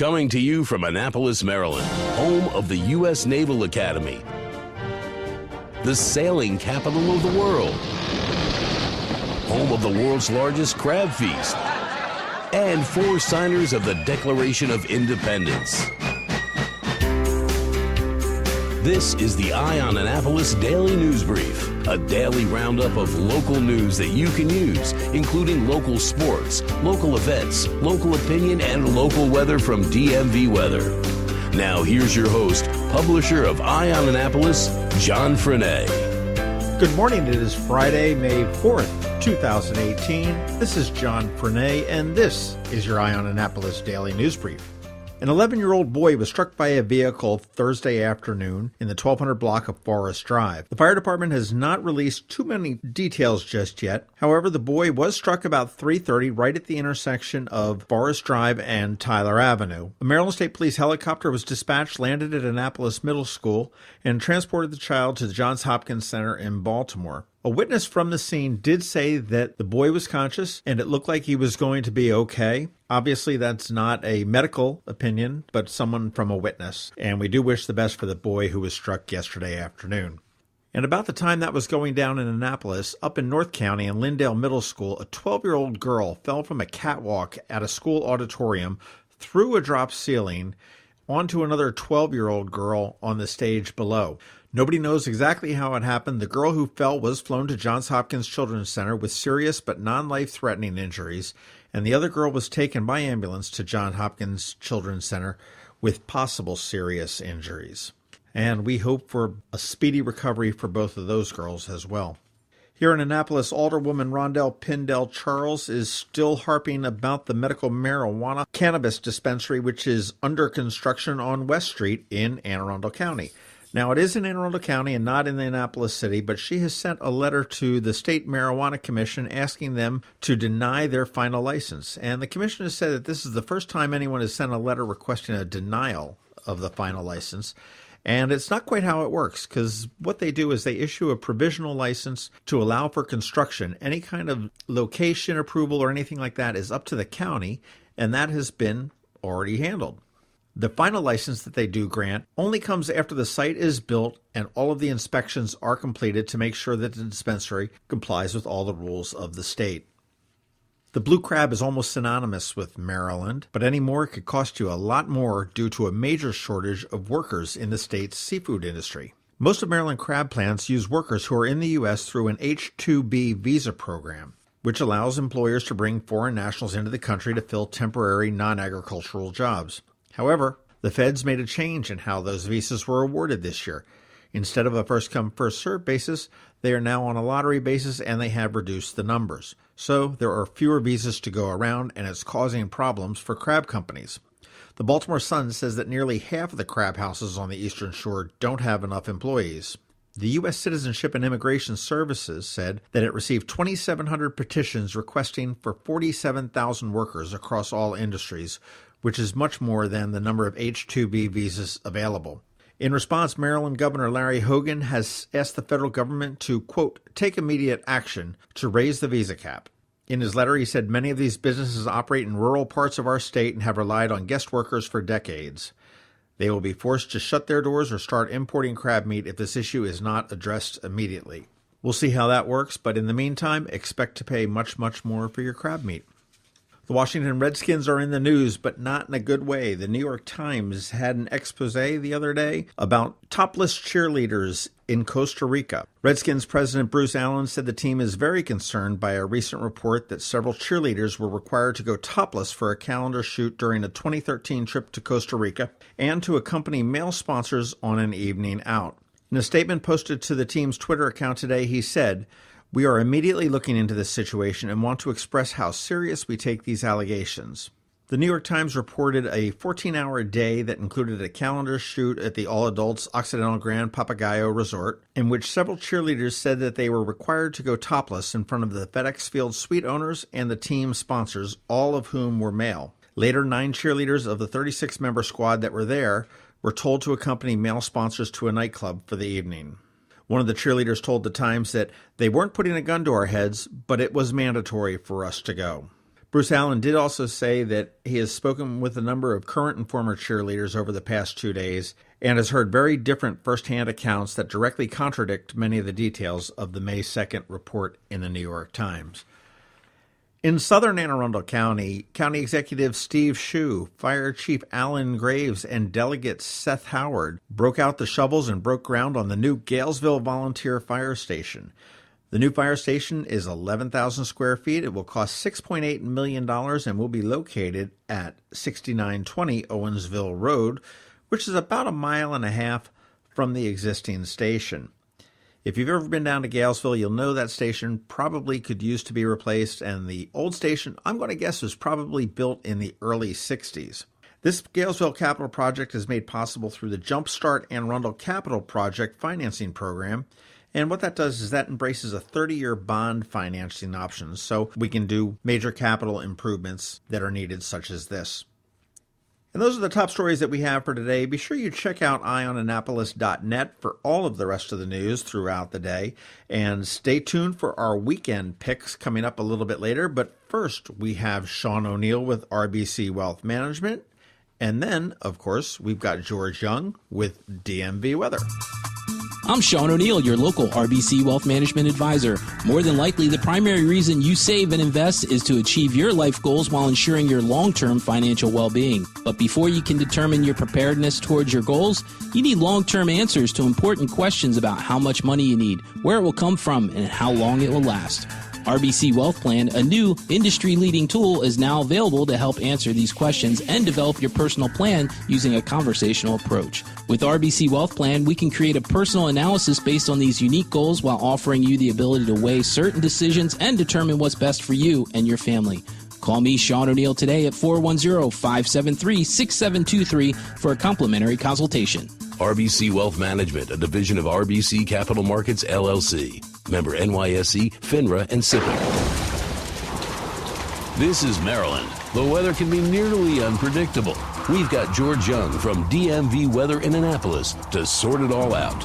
Coming to you from Annapolis, Maryland, home of the U.S. Naval Academy, the sailing capital of the world, home of the world's largest crab feast, and 4 signers of the Declaration of Independence. This is the Eye on Annapolis Daily News Brief, a daily roundup of local news that you can use, including local sports, local events, local opinion, and local weather from DMV Weather. Now here's your host, publisher of Eye on Annapolis, John Frenaye. Good morning. It is Friday, May 4th, 2018. This is John Frenaye, and this is your Eye on Annapolis Daily News Brief. An 11-year-old boy was struck by a vehicle Thursday afternoon in the 1200 block of Forest Drive. The fire department has not released too many details just yet. However, the boy was struck about 3:30 right at the intersection of Forest Drive and Tyler Avenue. A Maryland State Police helicopter was dispatched, landed at Annapolis Middle School, and transported the child to the Johns Hopkins Center in Baltimore. A witness from the scene did say that the boy was conscious and it looked like he was going to be okay. Obviously, that's not a medical opinion, but someone from a witness. And we do wish the best for the boy who was struck yesterday afternoon. And about the time that was going down in Annapolis, up in North County in Lindale Middle School, a 12-year-old girl fell from a catwalk at a school auditorium through a drop ceiling onto another 12-year-old girl on the stage below. Nobody knows exactly how it happened. The girl who fell was flown to Johns Hopkins Children's Center with serious but non-life-threatening injuries, and the other girl was taken by ambulance to Johns Hopkins Children's Center with possible serious injuries. And we hope for a speedy recovery for both of those girls as well. Here in Annapolis, Alderwoman Rondell Pindell Charles is still harping about the medical marijuana cannabis dispensary, which is under construction on West Street in Anne Arundel County. Now, it is in Anne Arundel County and not in the Annapolis city, but she has sent a letter to the State Marijuana Commission asking them to deny their final license. And the commission has said that this is the first time anyone has sent a letter requesting a denial of the final license. And it's not quite how it works, because what they do is they issue a provisional license to allow for construction. Any kind of location approval or anything like that is up to the county, and that has been already handled. The final license that they do grant only comes after the site is built and all of the inspections are completed to make sure that the dispensary complies with all the rules of the state. The blue crab is almost synonymous with Maryland, but anymore it could cost you a lot more due to a major shortage of workers in the state's seafood industry. Most of Maryland crab plants use workers who are in the U.S. through an H-2B visa program, which allows employers to bring foreign nationals into the country to fill temporary non-agricultural jobs. However, the feds made a change in how those visas were awarded this year. Instead of a first-come, first-served basis, they are now on a lottery basis, and they have reduced the numbers. So there are fewer visas to go around, and it's causing problems for crab companies. The Baltimore Sun says that nearly half of the crab houses on the Eastern Shore don't have enough employees. The U.S. Citizenship and Immigration Services said that it received 2,700 petitions requesting for 47,000 workers across all industries, which is much more than the number of H-2B visas available. In response, Maryland Governor Larry Hogan has asked the federal government to, quote, take immediate action to raise the visa cap. In his letter, he said many of these businesses operate in rural parts of our state and have relied on guest workers for decades. They will be forced to shut their doors or start importing crab meat if this issue is not addressed immediately. We'll see how that works, but in the meantime, expect to pay much, much more for your crab meat. The Washington Redskins are in the news, but not in a good way. The New York Times had an expose the other day about topless cheerleaders in Costa Rica. Redskins president Bruce Allen said the team is very concerned by a recent report that several cheerleaders were required to go topless for a calendar shoot during a 2013 trip to Costa Rica and to accompany male sponsors on an evening out. In a statement posted to the team's Twitter account today, he said, "We are immediately looking into this situation and want to express how serious we take these allegations." The New York Times reported a 14-hour day that included a calendar shoot at the all-adults Occidental Grand Papagayo Resort, in which several cheerleaders said that they were required to go topless in front of the FedEx Field suite owners and the team sponsors, all of whom were male. Later, 9 cheerleaders of the 36-member squad that were there were told to accompany male sponsors to a nightclub for the evening. One of the cheerleaders told the Times that they weren't putting a gun to our heads, but it was mandatory for us to go. Bruce Allen did also say that he has spoken with a number of current and former cheerleaders over the past 2 days and has heard very different firsthand accounts that directly contradict many of the details of the May 2nd report in the New York Times. In southern Anne Arundel County, County Executive Steve Shue, Fire Chief Alan Graves, and Delegate Seth Howard broke out the shovels and broke ground on the new Galesville Volunteer Fire Station. The new fire station is 11,000 square feet. It will cost $6.8 million and will be located at 6920 Owensville Road, which is about 1.5 miles from the existing station. If you've ever been down to Galesville, you'll know that station probably could use to be replaced, and the old station, I'm going to guess, was probably built in the early 60s. This Galesville Capital Project is made possible through the Jumpstart Anne Arundel Capital Project financing program. And what that does is that embraces a 30-year bond financing option, so we can do major capital improvements that are needed, such as this. And those are the top stories that we have for today. Be sure you check out eyeonannapolis.net for all of the rest of the news throughout the day. And stay tuned for our weekend picks coming up a little bit later. But first, we have Sean O'Neill with RBC Wealth Management. And then, of course, we've got George Young with DMV Weather. I'm Sean O'Neill, your local RBC Wealth Management Advisor. More than likely, the primary reason you save and invest is to achieve your life goals while ensuring your long-term financial well-being. But before you can determine your preparedness towards your goals, you need long-term answers to important questions about how much money you need, where it will come from, and how long it will last. RBC Wealth Plan, a new industry-leading tool, is now available to help answer these questions and develop your personal plan using a conversational approach. With RBC Wealth Plan, we can create a personal analysis based on these unique goals while offering you the ability to weigh certain decisions and determine what's best for you and your family. Call me, Sean O'Neill, today at 410-573-6723 for a complimentary consultation. RBC Wealth Management, a division of RBC Capital Markets, LLC. Member NYSE, FINRA, and SIPC. This is Maryland. The weather can be nearly unpredictable. We've got George Young from DMV Weather in Annapolis to sort it all out.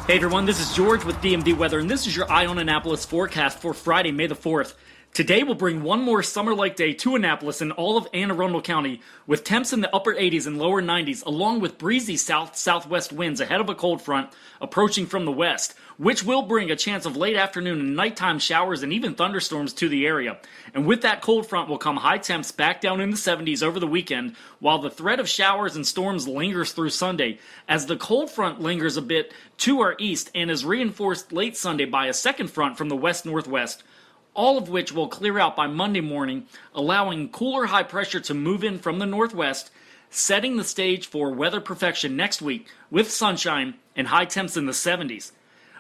Hey everyone, this is George with DMV Weather, and this is your Eye on Annapolis forecast for Friday, May the 4th. Today will bring one more summer-like day to Annapolis and all of Anne Arundel County, with temps in the upper 80s and lower 90s, along with breezy south-southwest winds ahead of a cold front approaching from the west, which will bring a chance of late afternoon and nighttime showers and even thunderstorms to the area. And with that cold front will come high temps back down in the 70s over the weekend, while the threat of showers and storms lingers through Sunday, as the cold front lingers a bit to our east and is reinforced late Sunday by a second front from the west-northwest. All of which will clear out by Monday morning, allowing cooler high pressure to move in from the northwest, setting the stage for weather perfection next week with sunshine and high temps in the 70s.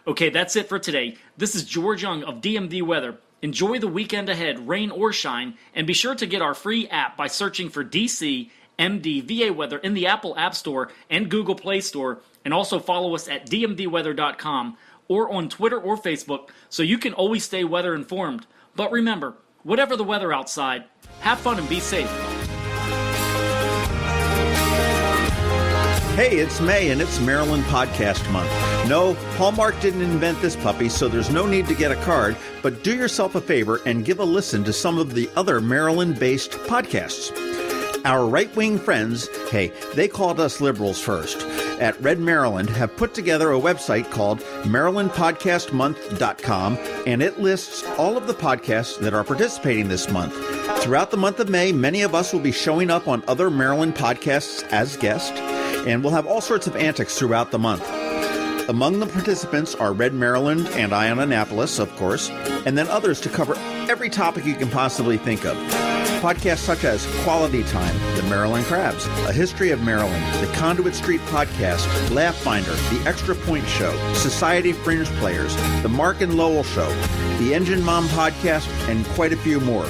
Okay, that's it for today. This is George Young of DMV Weather. Enjoy the weekend ahead, rain or shine, and be sure to get our free app by searching for DC MD VA Weather in the Apple App Store and Google Play Store, and also follow us at dmvweather.com. or on Twitter or Facebook, so you can always stay weather informed. But remember, whatever the weather outside, have fun and be safe. Hey, it's May and it's Maryland Podcast Month. No, Hallmark didn't invent this puppy, so there's no need to get a card, but do yourself a favor and give a listen to some of the other Maryland-based podcasts. Our right-wing friends, hey, they called us liberals first, at Red Maryland have put together a website called MarylandPodcastMonth.com, and it lists all of the podcasts that are participating this month. Throughout the month of May, many of us will be showing up on other Maryland podcasts as guests, and we'll have all sorts of antics throughout the month. Among the participants are Red Maryland and Eye on Annapolis, of course, and then others to cover every topic you can possibly think of. Podcasts such as Quality Time, The Maryland Crabs, A History of Maryland, The Conduit Street Podcast, Laugh Finder, The Extra Point Show, Society Fringe Players, The Mark and Lowell Show, The Engine Mom Podcast, and quite a few more.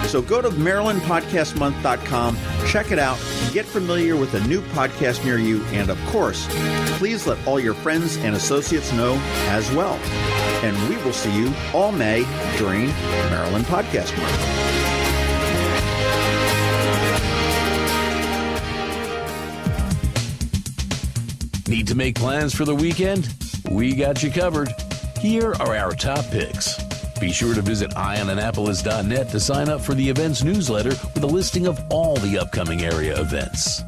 So go to MarylandPodcastMonth.com, check it out, get familiar with a new podcast near you, and of course, please let all your friends and associates know as well. And we will see you all May during Maryland Podcast Month. Need to make plans for the weekend? We got you covered. Here are our top picks. Be sure to visit eyeonannapolis.net to sign up for the events newsletter with a listing of all the upcoming area events.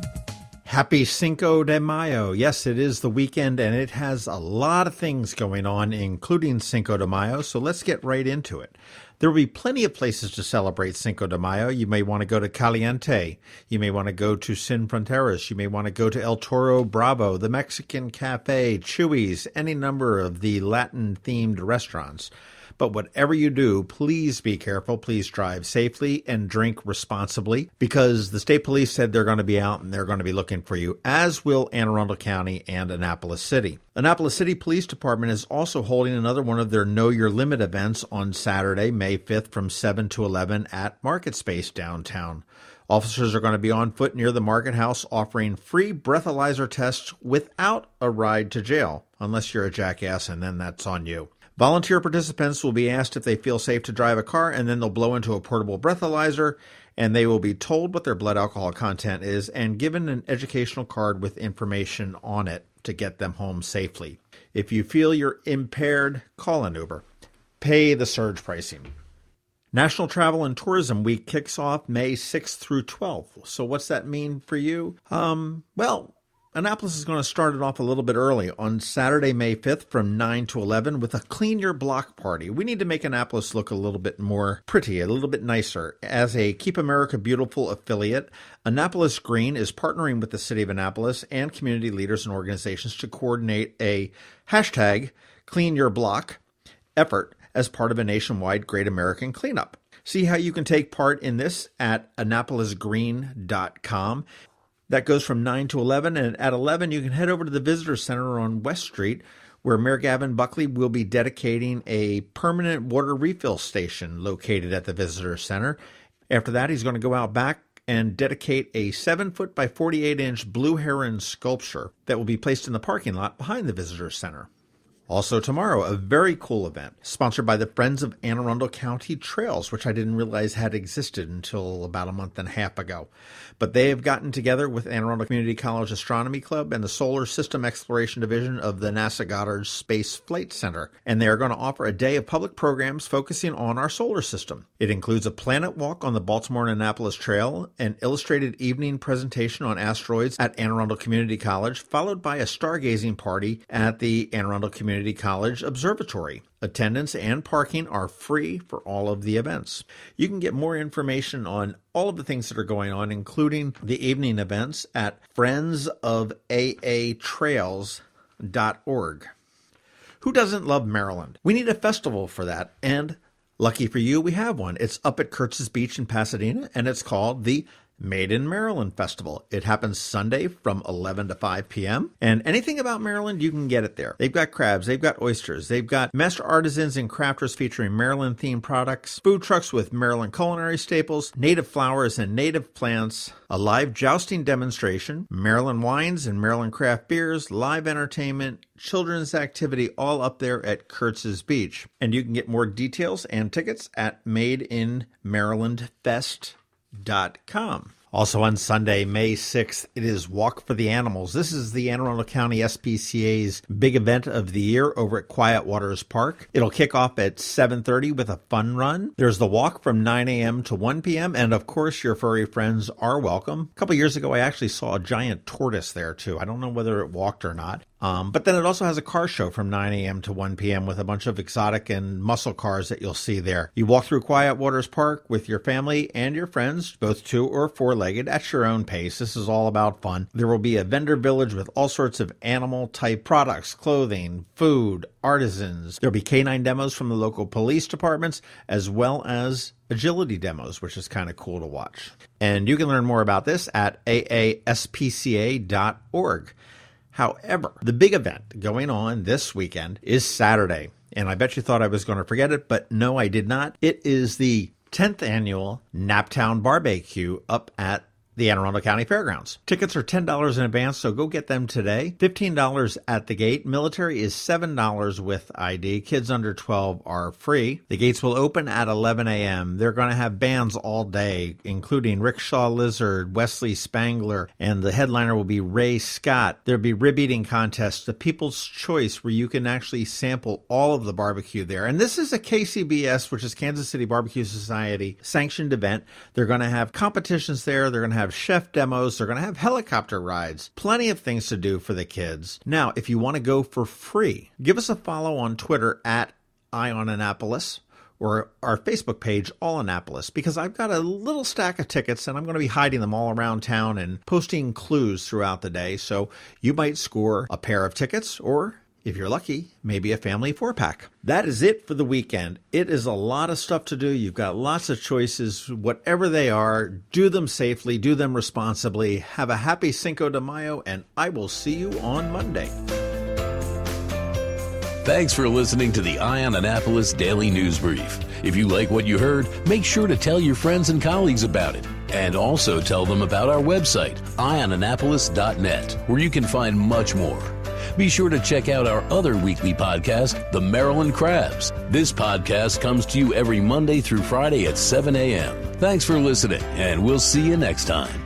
Happy Cinco de Mayo. Yes, it is the weekend and it has a lot of things going on, including Cinco de Mayo, so let's get right into it. There will be plenty of places to celebrate Cinco de Mayo. You may want to go to Caliente. You may want to go to Sin Fronteras. You may want to go to El Toro Bravo, the Mexican Cafe, Chuy's, any number of the Latin-themed restaurants. But whatever you do, please be careful. Please drive safely and drink responsibly, because the state police said they're going to be out and they're going to be looking for you, as will Anne Arundel County and Annapolis City. Annapolis City Police Department is also holding another one of their Know Your Limit events on Saturday, May 5th from 7 to 11 at Market Space downtown. Officers are going to be on foot near the Market House offering free breathalyzer tests without a ride to jail, unless you're a jackass, and then that's on you. Volunteer participants will be asked if they feel safe to drive a car, and then they'll blow into a portable breathalyzer, and they will be told what their blood alcohol content is and given an educational card with information on it to get them home safely. If you feel you're impaired, call an Uber. Pay the surge pricing. National Travel and Tourism Week kicks off May 6th through 12th. So what's that mean for you? Annapolis is going to start it off a little bit early on Saturday, May 5th from 9 to 11 with a Clean Your Block party. We need to make Annapolis look a little bit more pretty, a little bit nicer. As a Keep America Beautiful affiliate, Annapolis Green is partnering with the City of Annapolis and community leaders and organizations to coordinate a hashtag Clean Your Block effort as part of a nationwide Great American Cleanup. See how you can take part in this at AnnapolisGreen.com. That goes from 9 to 11, and at 11 you can head over to the Visitor Center on West Street, where Mayor Gavin Buckley will be dedicating a permanent water refill station located at the Visitor Center. After that, he's going to go out back and dedicate a 7-foot by 48-inch blue heron sculpture that will be placed in the parking lot behind the Visitor Center. Also tomorrow, a very cool event sponsored by the Friends of Anne Arundel County Trails, which I didn't realize had existed until about a month and a half ago. But they have gotten together with Anne Arundel Community College Astronomy Club and the Solar System Exploration Division of the NASA Goddard Space Flight Center, and they are going to offer a day of public programs focusing on our solar system. It includes a planet walk on the Baltimore and Annapolis Trail, an illustrated evening presentation on asteroids at Anne Arundel Community College, followed by a stargazing party at the Anne Arundel Community College Observatory. Attendance and parking are free for all of the events. You can get more information on all of the things that are going on, including the evening events, at friendsofaatrails.org. Who doesn't love Maryland? We need a festival for that, and lucky for you, we have one. It's up at Kurtz's Beach in Pasadena, and it's called the Made in Maryland Festival. It happens Sunday from 11 to 5 p.m. And anything about Maryland, you can get it there. They've got crabs, they've got oysters, they've got master artisans and crafters featuring Maryland-themed products, food trucks with Maryland culinary staples, native flowers and native plants, a live jousting demonstration, Maryland wines and Maryland craft beers, live entertainment, children's activity, all up there at Kurtz's Beach. And you can get more details and tickets at madeinmarylandfest.com. Also on Sunday, May 6th, it is Walk for the Animals. This is the Anne Arundel County SPCA's big event of the year over at Quiet Waters Park. It'll kick off at 7:30 with a fun run. There's the walk from 9 a.m. to 1 p.m. And of course, your furry friends are welcome. A couple years ago, I actually saw a giant tortoise there too. I don't know whether it walked or not. But then it also has a car show from 9 a.m. to 1 p.m. with a bunch of exotic and muscle cars that you'll see there. You walk through Quiet Waters Park with your family and your friends, both 2- or 4-legged, at your own pace. This is all about fun. There will be a vendor village with all sorts of animal-type products, clothing, food, artisans. There'll be canine demos from the local police departments, as well as agility demos, which is kind of cool to watch. And you can learn more about this at aaspca.org. However, the big event going on this weekend is Saturday. And I bet you thought I was going to forget it, but no, I did not. It is the 10th annual Naptown Barbecue up at the Anne Arundel County Fairgrounds. Tickets are $10 in advance, so go get them today. $15 at the gate. Military is $7 with ID. Kids under 12 are free. The gates will open at 11 a.m. They're going to have bands all day, including Rickshaw Lizard, Wesley Spangler, and the headliner will be Ray Scott. There'll be rib eating contests, the People's Choice, where you can actually sample all of the barbecue there. And this is a KCBS, which is Kansas City Barbecue Society, sanctioned event. They're going to have competitions there. They're going to have chef demos. They're going to have helicopter rides. Plenty of things to do for the kids. Now, if you want to go for free, give us a follow on Twitter at @IonAnnapolis or our Facebook page, All Annapolis, because I've got a little stack of tickets and I'm going to be hiding them all around town and posting clues throughout the day. So you might score a pair of tickets or, if you're lucky, maybe a family 4-pack. That is it for the weekend. It is a lot of stuff to do. You've got lots of choices. Whatever they are, do them safely, do them responsibly. Have a happy Cinco de Mayo, and I will see you on Monday. Thanks for listening to the Eye on Annapolis Daily News Brief. If you like what you heard, make sure to tell your friends and colleagues about it. And also tell them about our website, eyeonannapolis.net, where you can find much more. Be sure to check out our other weekly podcast, The Maryland Crabs. This podcast comes to you every Monday through Friday at 7 a.m. Thanks for listening, and we'll see you next time.